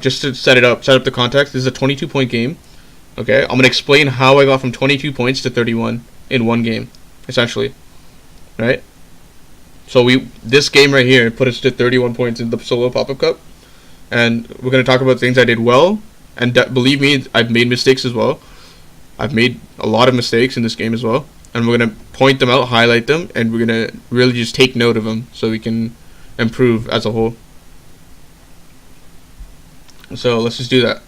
just to set up the context, this is a 22-point game. Okay, I'm gonna explain how I got from 22 points to 31 in one game, essentially, right? So this game right here put us to 31 points in the solo pop-up cup, and we're gonna talk about things I did well, and believe me, I've made mistakes as well. I've made a lot of mistakes in this game as well, and we're gonna point them out, highlight them, and we're gonna really just take note of them so we can improve as a whole. So let's just do that.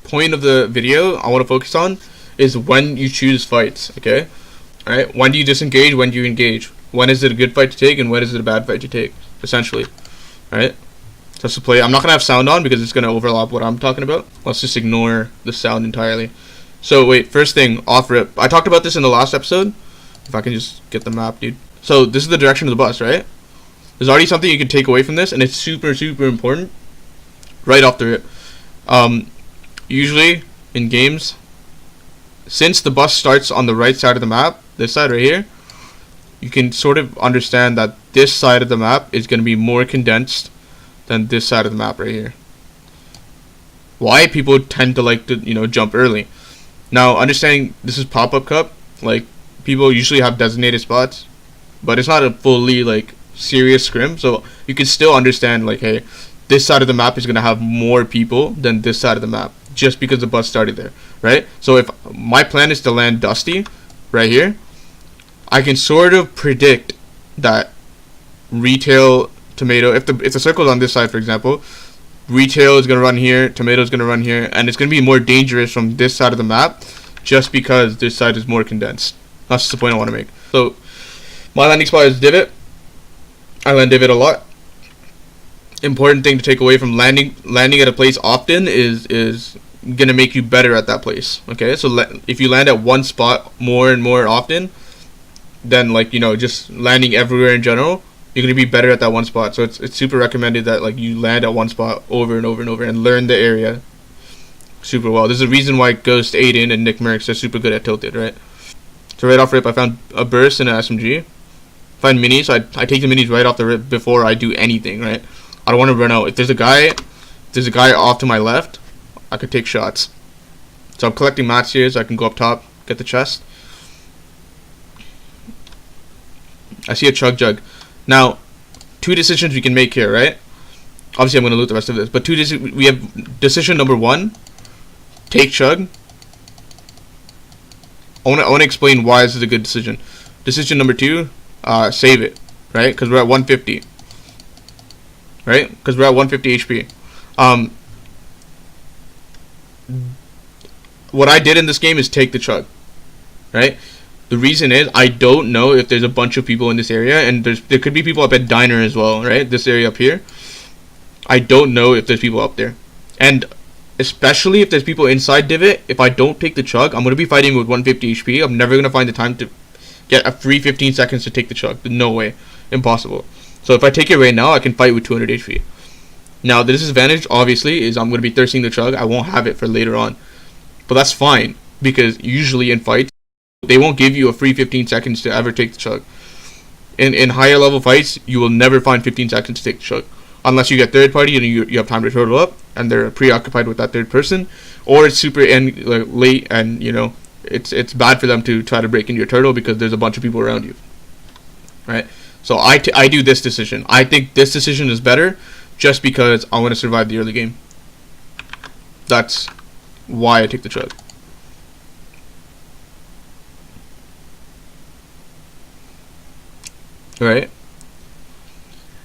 Point of the video I want to focus on is when you choose fights. Okay, all right. When do you disengage? When do you engage? When is it a good fight to take, and when is it a bad fight to take? Essentially, all right. So let's play. I'm not gonna have sound on because it's gonna overlap what I'm talking about. Let's just ignore the sound entirely. So wait, first thing, off rip. I talked about this in the last episode. If I can just get the map, dude. So this is the direction of the bus, right? There's already something you can take away from this, and it's super important. Right off the rip. Usually in games, since the bus starts on the right side of the map, this side right here, you can sort of understand that this side of the map is going to be more condensed than this side of the map right here. Why people tend to like to, jump early. Now, understanding this is pop-up cup, like, people usually have designated spots, but it's not a fully, like, serious scrim, so you can still understand, like, hey, this side of the map is going to have more people than this side of the map, just because the bus started there, right? So if my plan is to land Dusty right here, I can sort of predict that retail, tomato, if the circle's on this side, for example, retail is going to run here, tomato is going to run here, and it's going to be more dangerous from this side of the map just because this side is more condensed. That's just the point I want to make. So my landing spot is divot. I land divot a lot. Important thing to take away from landing at a place often is gonna make you better at that place. Okay, so if you land at one spot more and more often, then just landing everywhere in general, you're gonna be better at that one spot. So it's super recommended that you land at one spot over and over and over and learn the area super well. There's a reason why Ghost, Aiden, and Nick Merckx are super good at tilted, right? So right off rip, I found a burst and an SMG. Find minis, so I take the minis right off the rip before I do anything, right? I don't want to run out. If there's a guy off to my left, I could take shots. So I'm collecting mats here so I can go up top, get the chest. I see a chug jug. Now, two decisions we can make here, right? Obviously I'm going to loot the rest of this, but we have decision number 1, take chug. I want to explain why this is a good decision. Decision number 2, save it, right? Because we're at 150. Right? Because we're at 150 HP. What I did in this game is take the chug. Right? The reason is I don't know if there's a bunch of people in this area, and there could be people up at Diner as well, right? This area up here. I don't know if there's people up there. And especially if there's people inside divot, if I don't take the chug, I'm going to be fighting with 150 HP. I'm never going to find the time to get a free 15 seconds to take the chug. No way. Impossible. So if I take it right now, I can fight with 200 HP. Now, the disadvantage, obviously, is I'm going to be thirsting the chug. I won't have it for later on. But that's fine, because usually in fights, they won't give you a free 15 seconds to ever take the chug. In higher level fights, you will never find 15 seconds to take the chug. Unless you get third party and you have time to turtle up, and they're preoccupied with that third person. Or it's super late, and, it's bad for them to try to break into your turtle because there's a bunch of people around you. Right? So I do this decision. I think this decision is better just because I want to survive the early game. That's why I take the chug. Alright?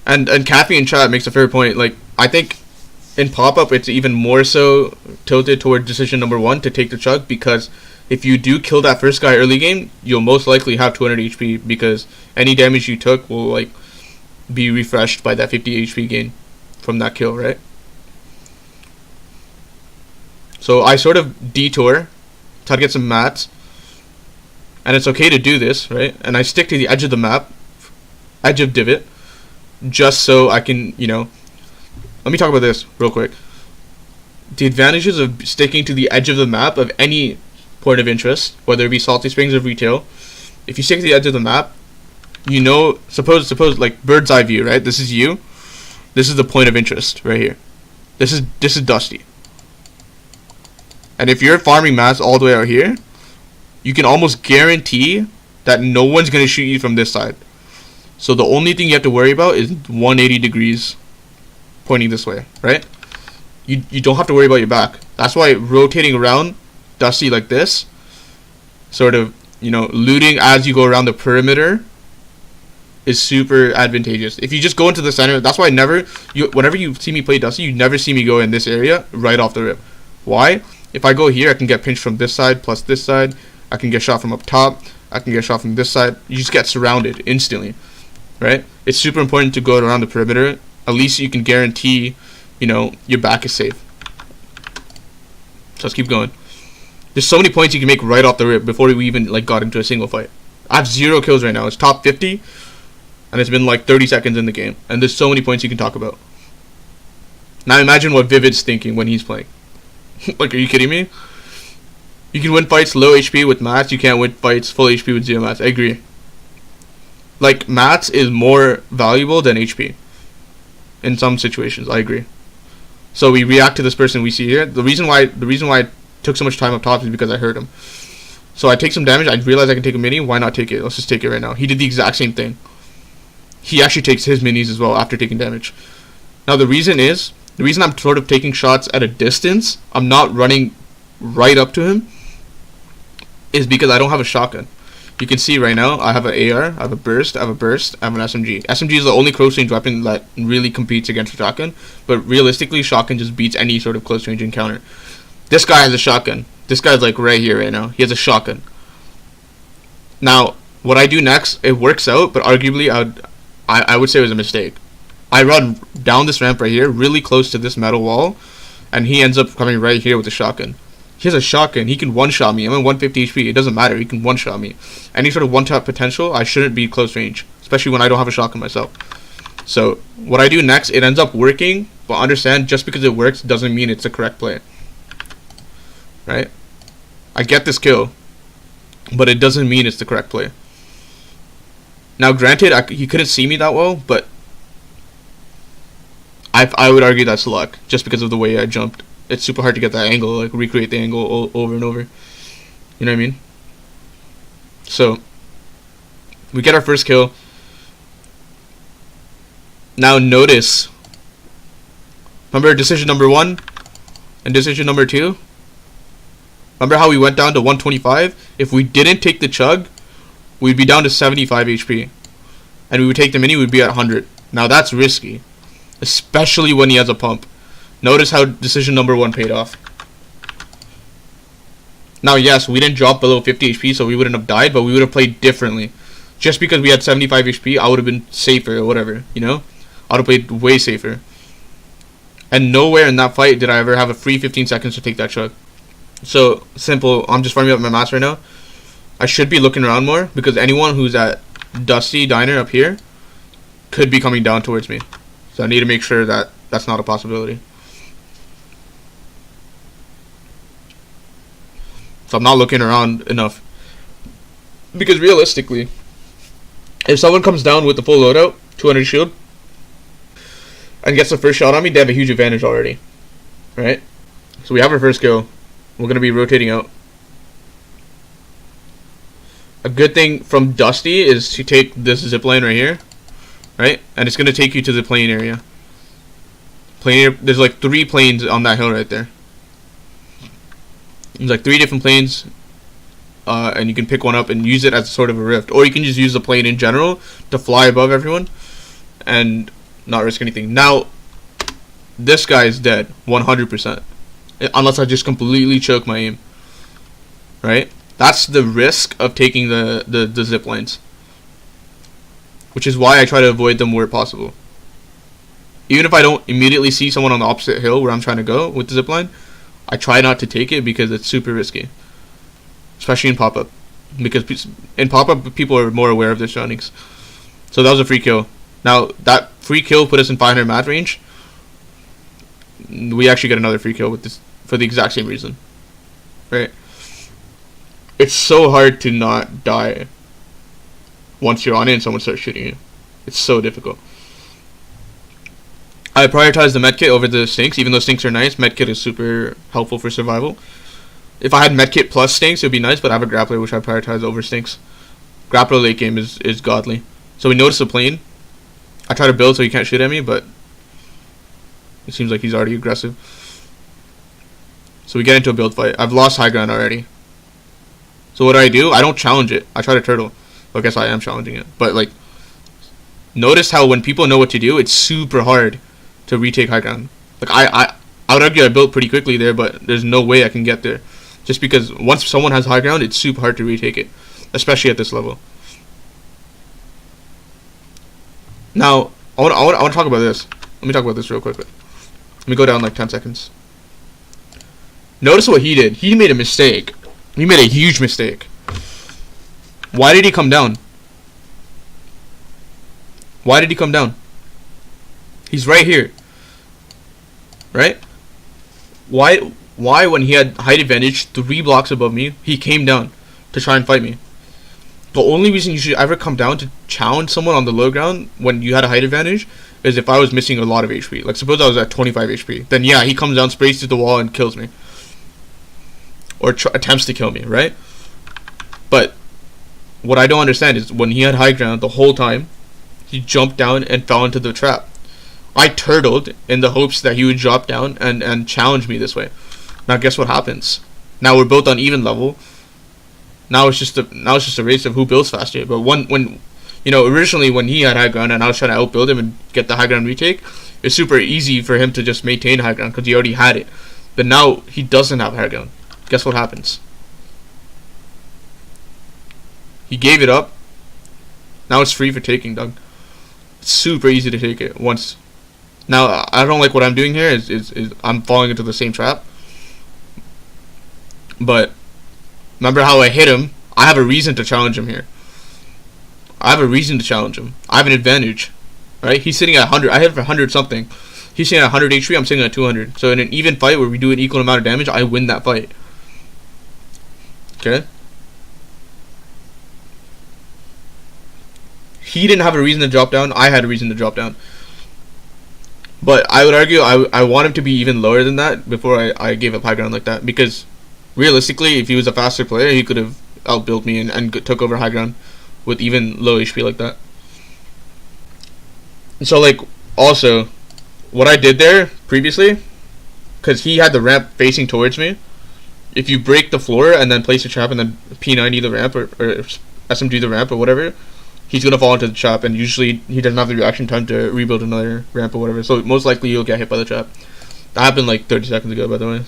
And Kathy in chat makes a fair point. Like, I think in pop-up it's even more so tilted toward decision number 1 to take the chug, because if you do kill that first guy early game, you'll most likely have 200 HP because any damage you took will be refreshed by that 50 HP gain from that kill, right? So I sort of detour, try to get some mats, and it's okay to do this, right? And I stick to the edge of the map, edge of divot, just so I can, let me talk about this real quick. The advantages of sticking to the edge of the map of any point of interest, whether it be Salty Springs or retail, if you stick to the edge of the map, suppose like bird's eye view, right? This is you. This is the point of interest right here. This is Dusty. And if you're farming mats all the way out here, you can almost guarantee that no one's going to shoot you from this side. So the only thing you have to worry about is 180 degrees pointing this way, right? You don't have to worry about your back. That's why rotating around Dusty like this, sort of, looting as you go around the perimeter, is super advantageous. If you just go into the center, that's why whenever you see me play Dusty, you never see me go in this area right off the rip. Why? If I go here, I can get pinched from this side plus this side. I can get shot from up top. I can get shot from this side. You just get surrounded instantly, right? It's super important to go around the perimeter. At least you can guarantee, your back is safe. So let's keep going. There's so many points you can make right off the rip before we even got into a single fight. I have 0 kills right now. It's top 50, and it's been 30 seconds in the game, and there's so many points you can talk about. Now imagine what Vivid's thinking when he's playing. Are you kidding me? You can win fights low HP with mats. You can't win fights full HP with 0 mats. I agree. Mats is more valuable than HP in some situations. I agree. So we react to this person we see here. The reason why I took so much time up top is because I heard him. So I take some damage. I realize I can take a mini. Why not take it? Let's just take it right now. He did the exact same thing. He actually takes his minis as well after taking damage. Now the reason I'm sort of taking shots at a distance, I'm not running right up to him, is because I don't have a shotgun. You can see right now I have an AR, I have a burst, I have an SMG. SMG is the only close range weapon that really competes against a shotgun, but realistically shotgun just beats any sort of close range encounter. This guy has a shotgun. This guy's right here right now. He has a shotgun. Now, what I do next, it works out, but arguably I would say it was a mistake. I run down this ramp right here, really close to this metal wall, and he ends up coming right here with a shotgun. He has a shotgun. He can one-shot me. I'm at 150 HP. It doesn't matter. He can one-shot me. Any sort of one-shot potential, I shouldn't be close range, especially when I don't have a shotgun myself. So what I do next, it ends up working, but understand, just because it works doesn't mean it's the correct play. Right? I get this kill, but it doesn't mean it's the correct play. Now, granted, he couldn't see me that well, but I would argue that's luck, just because of the way I jumped. It's super hard to get that angle, recreate the angle over and over. You know what I mean? So, we get our first kill. Now notice, remember decision number 1 and decision number 2? Remember how we went down to 125? If we didn't take the chug, we'd be down to 75 HP. And we would take the mini, we'd be at 100. Now that's risky, especially when he has a pump. Notice how decision number 1 paid off. Now, yes, we didn't drop below 50 HP, so we wouldn't have died, but we would have played differently. Just because we had 75 HP, I would have been safer or whatever, I would have played way safer. And nowhere in that fight did I ever have a free 15 seconds to take that chug. So, simple, I'm just farming up my mats right now. I should be looking around more, because anyone who's at Dusty Diner up here could be coming down towards me. So I need to make sure that that's not a possibility. So I'm not looking around enough. Because realistically, if someone comes down with the full loadout, 200 shield, and gets the first shot on me, they have a huge advantage already. Right? So we have our first kill. We're going to be rotating out. A good thing from Dusty is to take this zipline right here. Right? And it's going to take you to the plane area. There's 3 planes on that hill right there. There's 3 different planes, and you can pick one up and use it as sort of a rift, or you can just use the plane in general to fly above everyone and not risk anything. Now, this guy is dead 100%, unless I just completely choke my aim. Right? That's the risk of taking the zip lines, which is why I try to avoid them where possible. Even if I don't immediately see someone on the opposite hill where I'm trying to go with the zip line, I try not to take it because it's super risky, especially in pop-up, because in pop-up people are more aware of their surroundings. So that was a free kill. Now that free kill put us in 500 mat range. We actually get another free kill with this for the exact same reason. Right? It's so hard to not die once you're on it and someone starts shooting you. It's so difficult. I prioritize the medkit over the stinks, even though stinks are nice. Medkit is super helpful for survival. If I had medkit plus stinks, it would be nice, but I have a grappler which I prioritize over stinks. Grappler late game is godly. So we notice the plane. I try to build so he can't shoot at me, but it seems like he's already aggressive. So we get into a build fight. I've lost high ground already. So what do? I don't challenge it. I try to turtle. Well, I guess I am challenging it. But like, notice how when people know what to do, it's super hard to retake high ground. Like I would argue I built pretty quickly there, but there's no way I can get there. Just because once someone has high ground, it's super hard to retake it, especially at this level. Now, I want to talk about this. Let me talk about this real quick. Let me go down like 10 seconds. Notice what he did. He made a mistake. He made a huge mistake. Why did he come down? Why did he come down? He's right here. Right? Why when he had height advantage 3 blocks above me, he came down to try and fight me? The only reason you should ever come down to challenge someone on the low ground when you had a height advantage is if I was missing a lot of HP. Like suppose I was at 25 HP. Then yeah, he comes down, sprays through the wall and kills me. Or attempts to kill me, right? But what I don't understand is when he had high ground the whole time, he jumped down and fell into the trap. I turtled in the hopes that he would drop down and challenge me this way. Now guess what happens? Now we're both on even level. Now it's just a race of who builds faster. But when originally when he had high ground and I was trying to outbuild him and get the high ground retake, it's super easy for him to just maintain high ground because he already had it. But now he doesn't have high ground. Guess what happens? He gave it up. Now it's free for taking, dog. It's super easy to take it once. Now I don't like what I'm doing here. Is I'm falling into the same trap. But remember how I hit him? I have a reason to challenge him here. I have a reason to challenge him. I have an advantage, right? He's sitting at 100. I hit for 100 something. He's sitting at 100 HP. I'm sitting at 200. So in an even fight where we do an equal amount of damage, I win that fight. Okay. He didn't have a reason to drop down. I had a reason to drop down. But I would argue I want him to be even lower than that before I gave up high ground like that. Because realistically, if he was a faster player, he could have outbuilt me and took over high ground with even low HP like that. So like, also, what I did there previously, because he had the ramp facing towards me, if you break the floor and then place a trap and then P90 the ramp or SMG the ramp or whatever, he's going to fall into the trap, and usually he doesn't have the reaction time to rebuild another ramp or whatever, so most likely you'll get hit by the trap. That happened like 30 seconds ago, by the way.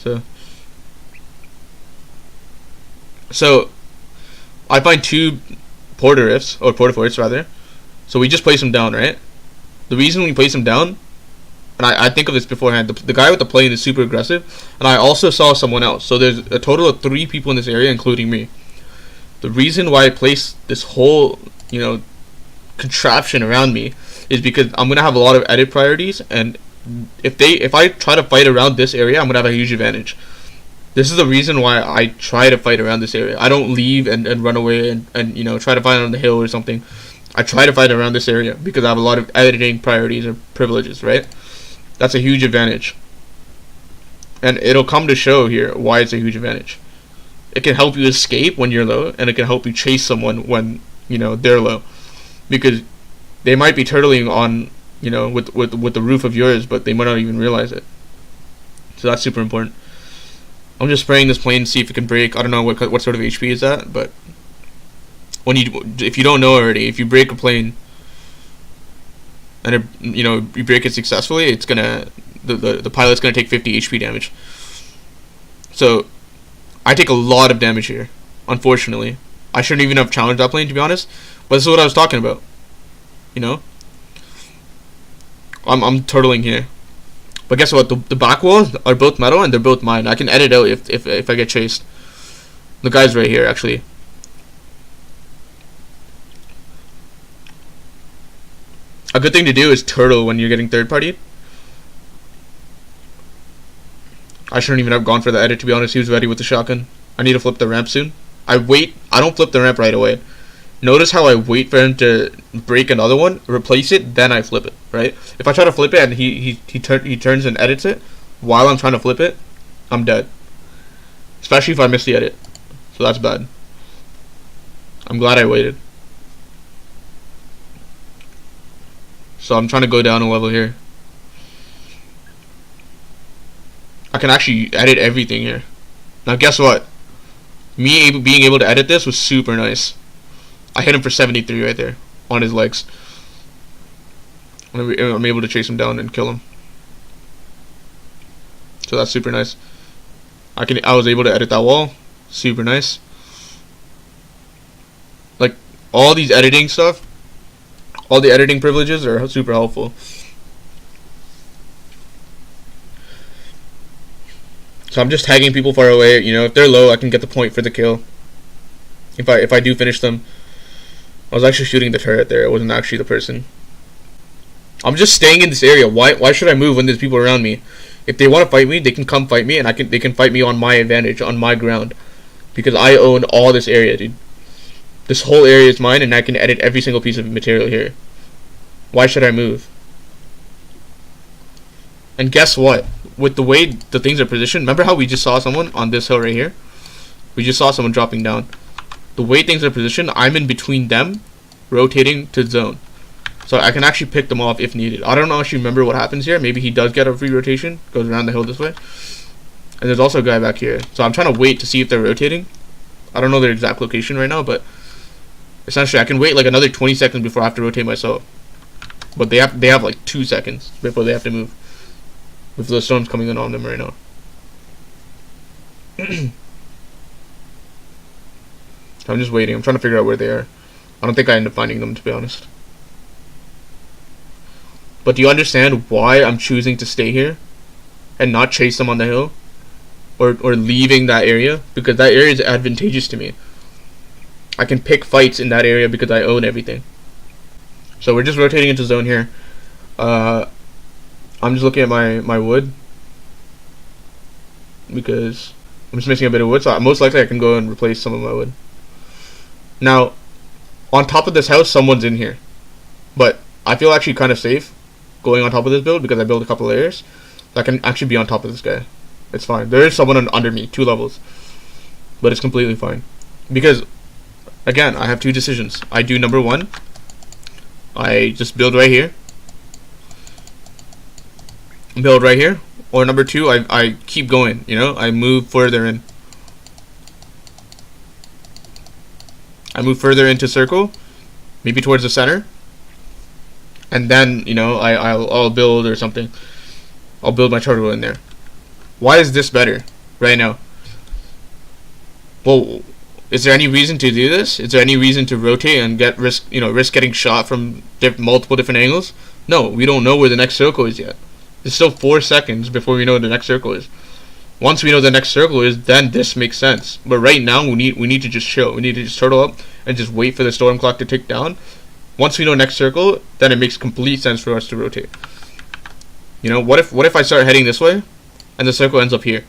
So I find 2 porta rifts, or porta forts rather, so we just place them down, right? The reason we place them down, and I think of this beforehand, the guy with the plane is super aggressive, and I also saw someone else, so there's a total of 3 people in this area, including me. The reason why I placed this whole, contraption around me is because I'm gonna have a lot of edit priorities, and if I try to fight around this area, I'm gonna have a huge advantage. This is the reason why I try to fight around this area. I don't leave and run away and try to fight on the hill or something. I try to fight around this area because I have a lot of editing priorities and privileges, right? That's a huge advantage, and it'll come to show here why it's a huge advantage. It can help you escape when you're low, and it can help you chase someone when they're low, because they might be turtling on with the roof of yours, but they might not even realize it. So that's super important. I'm just spraying this plane to see if it can break. I don't know what sort of HP is that, but if you don't know already, if you break a plane and you break it successfully, it's gonna the pilot's gonna take 50 HP damage. So I take a lot of damage here, unfortunately. I shouldn't even have challenged that plane, to be honest, but this is what I was talking about. I'm turtling here, but guess what? The back walls are both metal and they're both mine. I can edit out if I get chased. The guy's right here, actually. A good thing to do is turtle when you're getting third party. I shouldn't even have gone for the edit, to be honest. He was ready with the shotgun. I need to flip the ramp soon. I don't flip the ramp right away. Notice how I wait for him to break another one, replace it, then I flip it, right? If I try to flip it and he turns and edits it while I'm trying to flip it, I'm dead. Especially if I miss the edit. So that's bad. I'm glad I waited. So I'm trying to go down a level here. I can actually edit everything here. Now guess what? Being able to edit this was super nice. I hit him for 73 right there on his legs. I'm able to chase him down and kill him. So that's super nice. I was able to edit that wall. Super nice. Like all these editing stuff, all the editing privileges are super helpful. So I'm just tagging people far away. You know, if they're low, I can get the point for the kill. If I do finish them. I was actually shooting the turret there. It wasn't actually the person. I'm just staying in this area. Why should I move when there's people around me? If they want to fight me, they can come fight me, and they can fight me on my advantage, on my ground, because I own all this area, dude. This whole area is mine, and I can edit every single piece of material here. Why should I move? And guess what? With the way the things are positioned, remember how we just saw someone on this hill right here? We just saw someone dropping down. The way things are positioned, I'm in between them, rotating to zone. So I can actually pick them off if needed. I don't actually remember what happens here. Maybe he does get a free rotation, goes around the hill this way. And there's also a guy back here. So I'm trying to wait to see if they're rotating. I don't know their exact location right now, but essentially I can wait like another 20 seconds before I have to rotate myself. But they have like 2 seconds before they have to move. With the storms coming in on them right now. I'm just waiting. I'm trying to figure out where they are. I don't think I end up finding them, to be honest. But do you understand why I'm choosing to stay here and not chase them on the hill? Or leaving that area? Because that area is advantageous to me. I can pick fights in that area because I own everything. So we're just rotating into zone here. I'm just looking at my wood. Because I'm just missing a bit of wood. So most likely I can go and replace some of my wood. Now, on top of this house, someone's in here. But I feel actually kind of safe going on top of this build because I built a couple layers. So I can actually be on top of this guy. It's fine. There is someone under me, 2 levels. But it's completely fine. Because, again, I have 2 decisions. I do number 1. I just build right here. Build right here. Or number 2, I keep going, you know? I move further in. I move further into circle, maybe towards the center, and then, you know, I'll build or something. I'll build my turtle in there. Why is this better right now? Well, is there any reason to do this? Is there any reason to rotate and risk getting shot from multiple different angles? No, we don't know where the next circle is yet. There's still 4 seconds before we know where the next circle is. Once we know the next circle is, then this makes sense. But right now, we need to just chill. We need to just turtle up and just wait for the storm clock to tick down. Once we know next circle, then it makes complete sense for us to rotate. You know, what if I start heading this way, and the circle ends up here?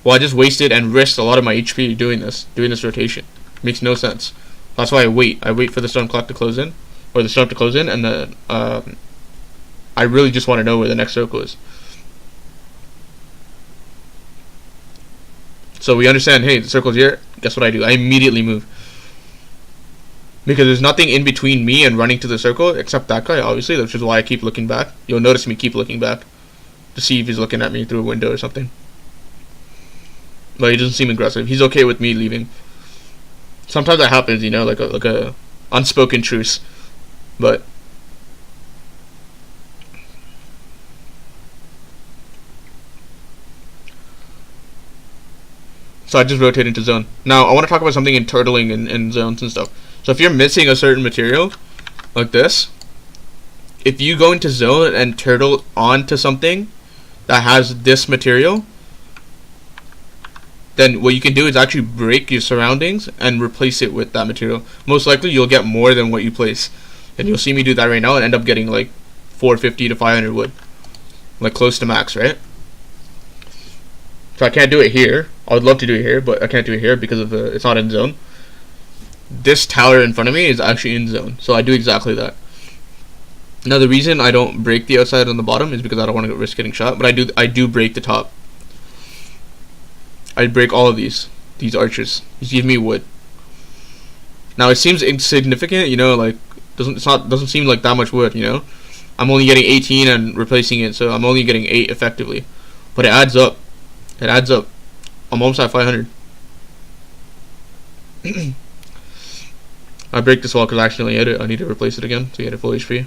Well, I just wasted and risked a lot of my HP doing this rotation. Makes no sense. That's why I wait. I wait for the storm clock to close in, or the storm to close in, and then I really just want to know where the next circle is. So we understand, hey, the circle's here. Guess what I do? I immediately move. Because there's nothing in between me and running to the circle, except that guy, obviously, which is why I keep looking back. You'll notice me keep looking back to see if he's looking at me through a window or something. But he doesn't seem aggressive. He's okay with me leaving. Sometimes that happens, you know, like a unspoken truce. But so I just rotate into zone. Now I want to talk about something in turtling and zones and stuff. So if you're missing a certain material, like this, if you go into zone and turtle onto something that has this material, then what you can do is actually break your surroundings and replace it with that material. Most likely you'll get more than what you place. And you'll see me do that right now and end up getting like 450 to 500 wood. Like close to max, right? So I can't do it here. I would love to do it here, but I can't do it here because of it's not in zone. this tower in front of me is actually in zone. So I do exactly that. Now the reason I don't break the outside on the bottom is because I don't want to risk getting shot, but I do break the top. I break all of these arches. These give me wood. Now it seems insignificant, you know, like doesn't seem like that much wood, you know. I'm only getting 18 and replacing it, so I'm only getting 8 effectively. But it adds up. It adds up. I'm almost at 500. I break this wall because I accidentally hit it. I need to replace it again to get it full HP.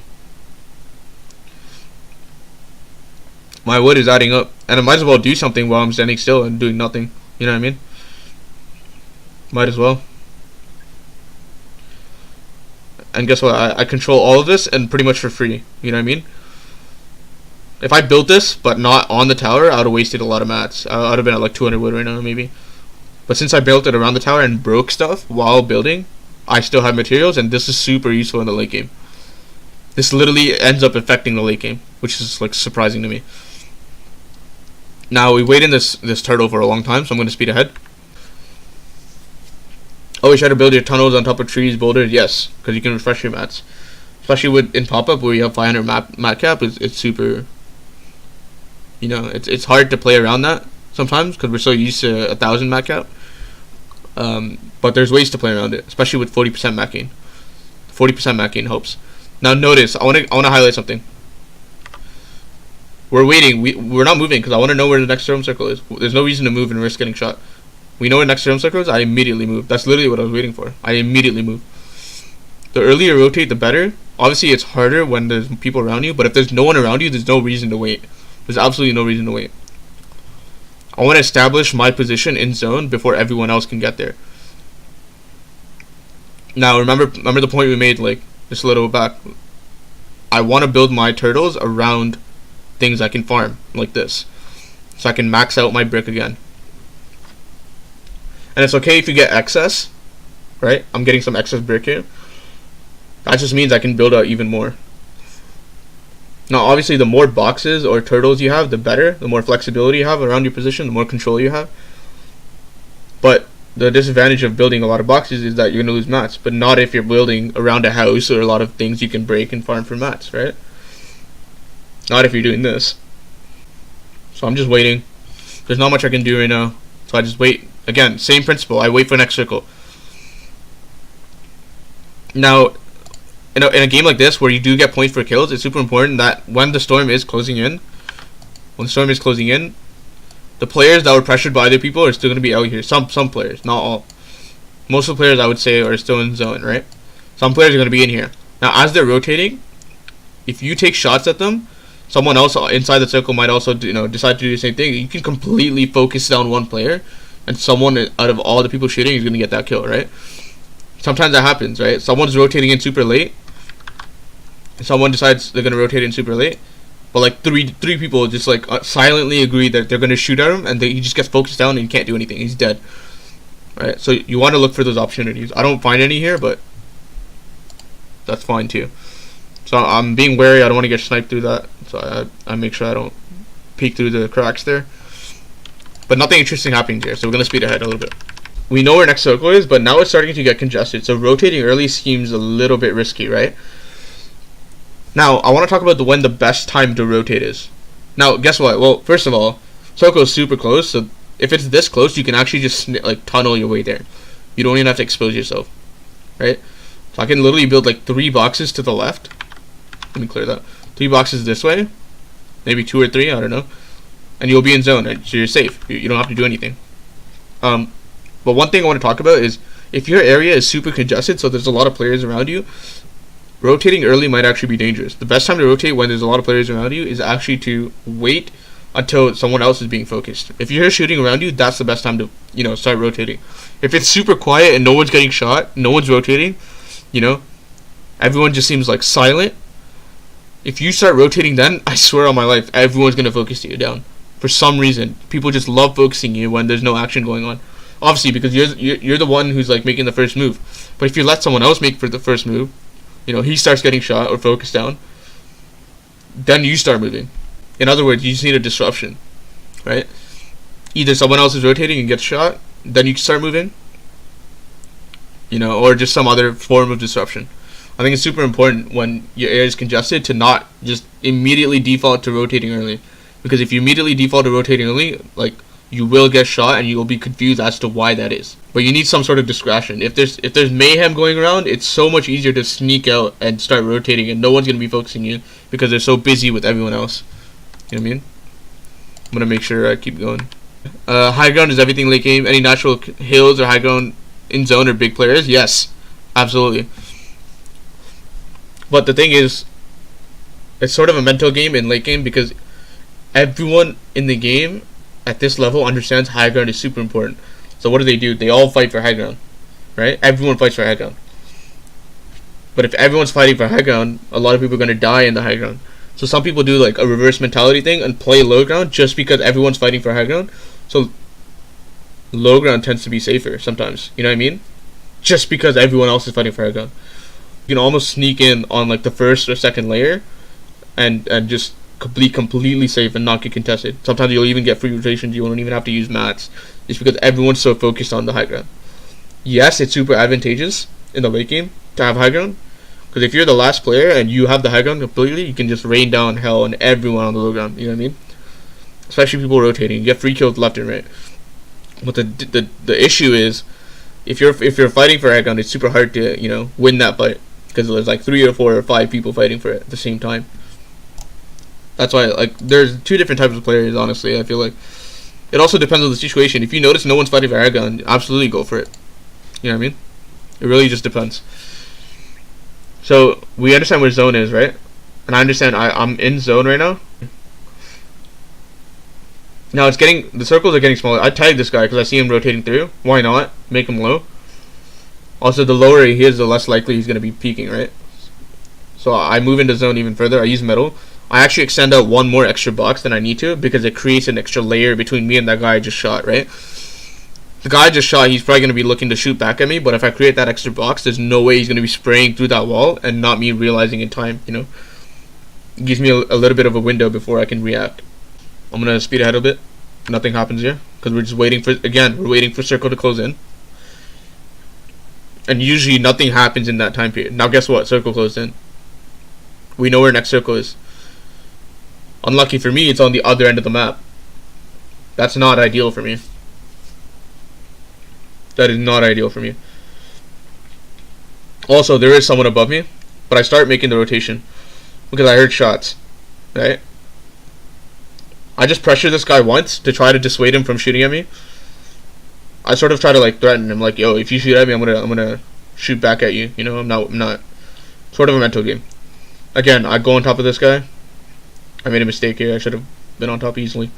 My wood is adding up, and I might as well do something while I'm standing still and doing nothing. You know what I mean? Might as well. And guess what? I control all of this and pretty much for free. You know what I mean? If I built this but not on the tower, I would have wasted a lot of mats. I would have been at like 200 wood right now maybe. But since I built it around the tower and broke stuff while building, I still have materials, and this is super useful in the late game. This literally ends up affecting the late game, which is like surprising to me. Now we waited in this turtle for a long time, so I'm going to speed ahead. Always try to build your tunnels on top of trees, boulders. Yes, because you can refresh your mats, especially with in pop-up where you have 500 mat cap. It's super. You know, it's hard to play around that sometimes because we're so used to 1,000 mat cap. But there's ways to play around it, especially with 40% mat gain. 40% mat gain helps. Now notice, I want to highlight something. We're waiting. We're not moving because I want to know where the next storm circle is. There's no reason to move and risk getting shot. We know where the next storm circle is. I immediately move. That's literally what I was waiting for. I immediately move. The earlier you rotate, the better. Obviously, it's harder when there's people around you. But if there's no one around you, there's no reason to wait. There's absolutely no reason to wait. I want to establish my position in zone before everyone else can get there. Now, remember the point we made, like, just a little back. I want to build my turtles around things I can farm, like this. So I can max out my brick again. And it's okay if you get excess, right? I'm getting some excess brick here. That just means I can build out even more. Now, obviously, the more boxes or turtles you have, the better. The more flexibility you have around your position, the more control you have. But the disadvantage of building a lot of boxes is that you're going to lose mats. But not if you're building around a house or a lot of things you can break and farm for mats, right? Not if you're doing this. So I'm just waiting. There's not much I can do right now. So I just wait. Again, same principle. I wait for next circle. Now, in a game like this where you do get points for kills, it's super important that when the storm is closing in, the players that were pressured by other people are still going to be out here. Some players, not all. Most of the players, I would say, are still in zone, right? Some players are going to be in here. Now, as they're rotating, if you take shots at them, someone else inside the circle might also decide to do the same thing. You can completely focus down one player, and someone out of all the people shooting is going to get that kill, right? Sometimes that happens, right? Someone's rotating in super late. Someone decides they're going to rotate in super late. But like three people just like silently agree that they're going to shoot at him, and he just gets focused down and he can't do anything. He's dead. Right? So you want to look for those opportunities. I don't find any here, but that's fine too. So I'm being wary. I don't want to get sniped through that. So I make sure I don't peek through the cracks there. But nothing interesting happening here, so we're going to speed ahead a little bit. We know where next circle is, but now it's starting to get congested. So rotating early seems a little bit risky, right? Now, I want to talk about when the best time to rotate is. Now, guess what? Well, first of all, circle is super close, so if it's this close, you can actually just like tunnel your way there. You don't even have to expose yourself, right? So I can literally build like 3 boxes to the left. Let me clear that. 3 boxes this way, maybe 2 or 3, I don't know, and you'll be in zone, right? So you're safe. You don't have to do anything. But one thing I want to talk about is if your area is super congested, so there's a lot of players around you, rotating early might actually be dangerous. The best time to rotate when there's a lot of players around you is actually to wait until someone else is being focused. If you're shooting around you, that's the best time to start rotating. If it's super quiet and no one's getting shot, no one's rotating, everyone just seems like silent. If you start rotating then, I swear on my life, everyone's going to focus you down. For some reason, people just love focusing you when there's no action going on. Obviously, because you're the one who's like making the first move. But if you let someone else make for the first move, he starts getting shot or focused down, then you start moving. In other words, you just need a disruption, right? Either someone else is rotating and gets shot, then you can start moving, or just some other form of disruption. I think it's super important when your area is congested to not just immediately default to rotating early, because if you immediately default to rotating early, like, you will get shot and you will be confused as to why that is. But you need some sort of discretion. If there's mayhem going around, it's so much easier to sneak out and start rotating, and no one's gonna be focusing you because they're so busy with everyone else. You know what I mean? I'm gonna make sure I keep going. High ground is everything late game. Any natural hills or high ground in zone or big players? Yes, absolutely. But the thing is, it's sort of a mental game in late game because everyone in the game at this level understands high ground is super important. So what do? They all fight for high ground, right? Everyone fights for high ground. But if everyone's fighting for high ground, a lot of people are going to die in the high ground. So some people do like a reverse mentality thing and play low ground just because everyone's fighting for high ground. So low ground tends to be safer sometimes. You know what I mean? Just because everyone else is fighting for high ground. You can almost sneak in on like the first or second layer and just be completely safe and not get contested. Sometimes you'll even get free rotations. You won't even have to use mats. It's because everyone's so focused on the high ground. Yes, it's super advantageous in the late game to have high ground, because if you're the last player and you have the high ground completely, you can just rain down hell on everyone on the low ground. You know what I mean? Especially people rotating. You get free kills left and right. But the issue is, if you're fighting for high ground, it's super hard to win that fight because there's like 3 or 4 or 5 people fighting for it at the same time. That's why, like, there's 2 different types of players, honestly. I feel like it also depends on the situation. If you notice no one's fighting for high ground, absolutely go for it. You know what I mean? It really just depends. So we understand where zone is, right? And I understand I'm in zone right now. Now the circles are getting smaller. I tagged this guy because I see him rotating through. Why not? Make him low. Also, the lower he is, the less likely he's going to be peeking, right? So I move into zone even further. I use metal. I actually extend out 1 more extra box than I need to because it creates an extra layer between me and that guy I just shot, right? The guy I just shot, he's probably going to be looking to shoot back at me, but if I create that extra box, there's no way he's going to be spraying through that wall and not me realizing in time, It gives me a little bit of a window before I can react. I'm going to speed ahead a bit. Nothing happens here because we're just waiting for circle to close in. And usually nothing happens in that time period. Now guess what? Circle closed in. We know where next circle is. Unlucky for me, it's on the other end of the map. That's not ideal for me. That is not ideal for me. Also, there is someone above me, but I start making the rotation because I heard shots, right? I just pressure this guy once to try to dissuade him from shooting at me. I sort of try to like threaten him, like, yo, if you shoot at me, I'm gonna shoot back at you. I'm not. Sort of a mental game. Again, I go on top of this guy. I made a mistake here. I should have been on top easily.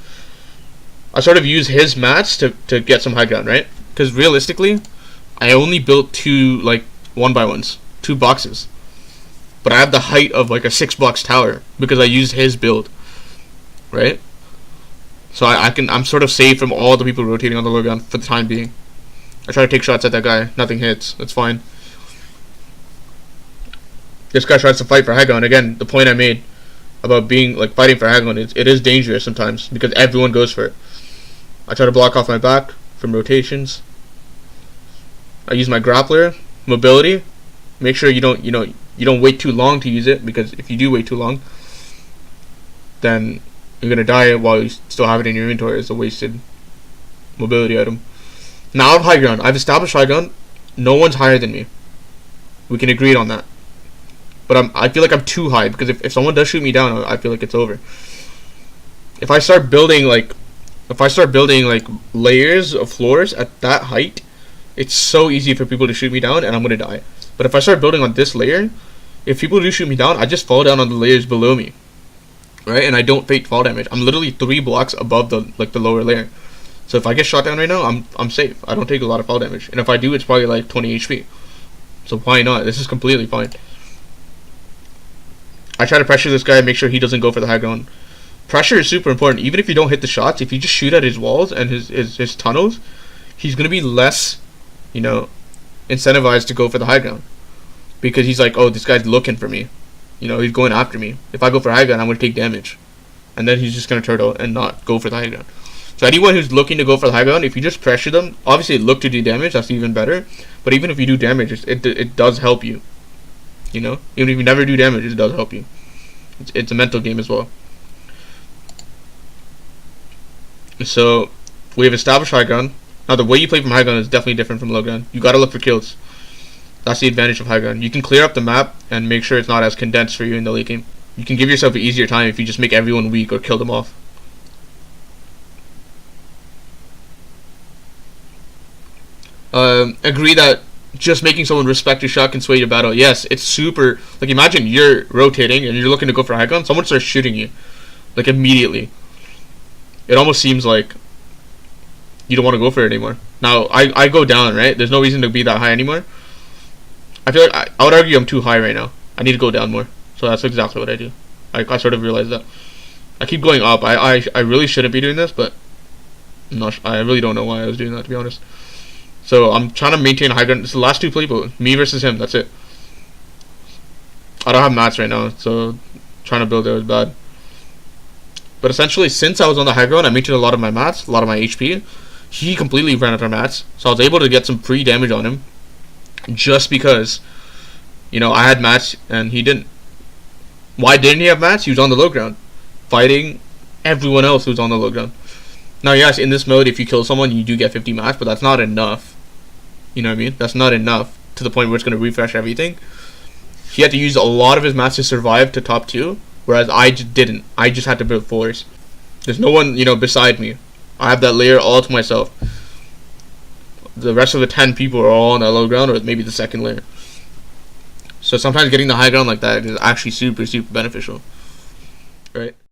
I sort of use his mats to get some high ground, right? Because realistically, I only built 2 like 1x1s, 2 boxes, but I have the height of like a 6-box tower because I used his build, right? So I'm sort of safe from all the people rotating on the low ground for the time being. I try to take shots at that guy. Nothing hits. That's fine. This guy tries to fight for high ground. Again, the point I made about being like fighting for high ground, it is dangerous sometimes because everyone goes for it. I try to block off my back from rotations. I use my grappler, mobility. Make sure you don't wait too long to use it, because if you do wait too long, then you're gonna die while you still have it in your inventory as a wasted mobility item. Now I have high ground. I've established high ground. No one's higher than me. We can agree on that. But I feel like I'm too high because if someone does shoot me down, I feel like it's over. If I start building like layers of floors at that height, it's so easy for people to shoot me down and I'm gonna die. But if I start building on this layer, if people do shoot me down, I just fall down on the layers below me, right? And I don't take fall damage. I'm literally 3 blocks above the lower layer. So if I get shot down right now, I'm safe. I don't take a lot of fall damage, and if I do, it's probably like 20 HP. So why not? This is completely fine. I try to pressure this guy and make sure he doesn't go for the high ground. Pressure is super important. Even if you don't hit the shots, if you just shoot at his walls and his tunnels, he's gonna be less, incentivized to go for the high ground, because he's like, oh, this guy's looking for me. He's going after me. If I go for high ground, I'm gonna take damage, and then he's just gonna turtle and not go for the high ground. So anyone who's looking to go for the high ground, if you just pressure them, obviously look to do damage, that's even better. But even if you do damage, it does help you. You know? Even if you never do damage, it does help you. It's a mental game as well. So, we have established high ground. Now, the way you play from high ground is definitely different from low ground. You gotta look for kills. That's the advantage of high ground. You can clear up the map and make sure it's not as condensed for you in the late game. You can give yourself an easier time if you just make everyone weak or kill them off. Agree that just making someone respect your shot can sway your battle. Yes, it's super. Like, imagine you're rotating and you're looking to go for high ground. Someone starts shooting you, like, immediately. It almost seems like you don't want to go for it anymore. Now, I go down, right? There's no reason to be that high anymore. I feel like I would argue I'm too high right now. I need to go down more. So that's exactly what I do. I sort of realize that. I keep going up. I really shouldn't be doing this, but I really don't know why I was doing that, to be honest. So I'm trying to maintain high ground. It's the last two people. Me versus him. That's it. I don't have mats right now, so trying to build it was bad. But essentially, since I was on the high ground, I maintained a lot of my mats, a lot of my HP. He completely ran out of mats, so I was able to get some free damage on him. Just because, you know, I had mats and he didn't. Why didn't he have mats? He was on the low ground, fighting everyone else who's on the low ground. Now, yes, in this mode, if you kill someone, you do get 50 mats, but that's not enough. You know what I mean? That's not enough to the point where it's going to refresh everything. He had to use a lot of his mats to survive to top 2, whereas I just didn't. I just had to build 4s. There's no one, you know, beside me. I have that layer all to myself. The rest of the 10 people are all on that low ground, or maybe the second layer. So sometimes getting the high ground like that is actually super, super beneficial. Right?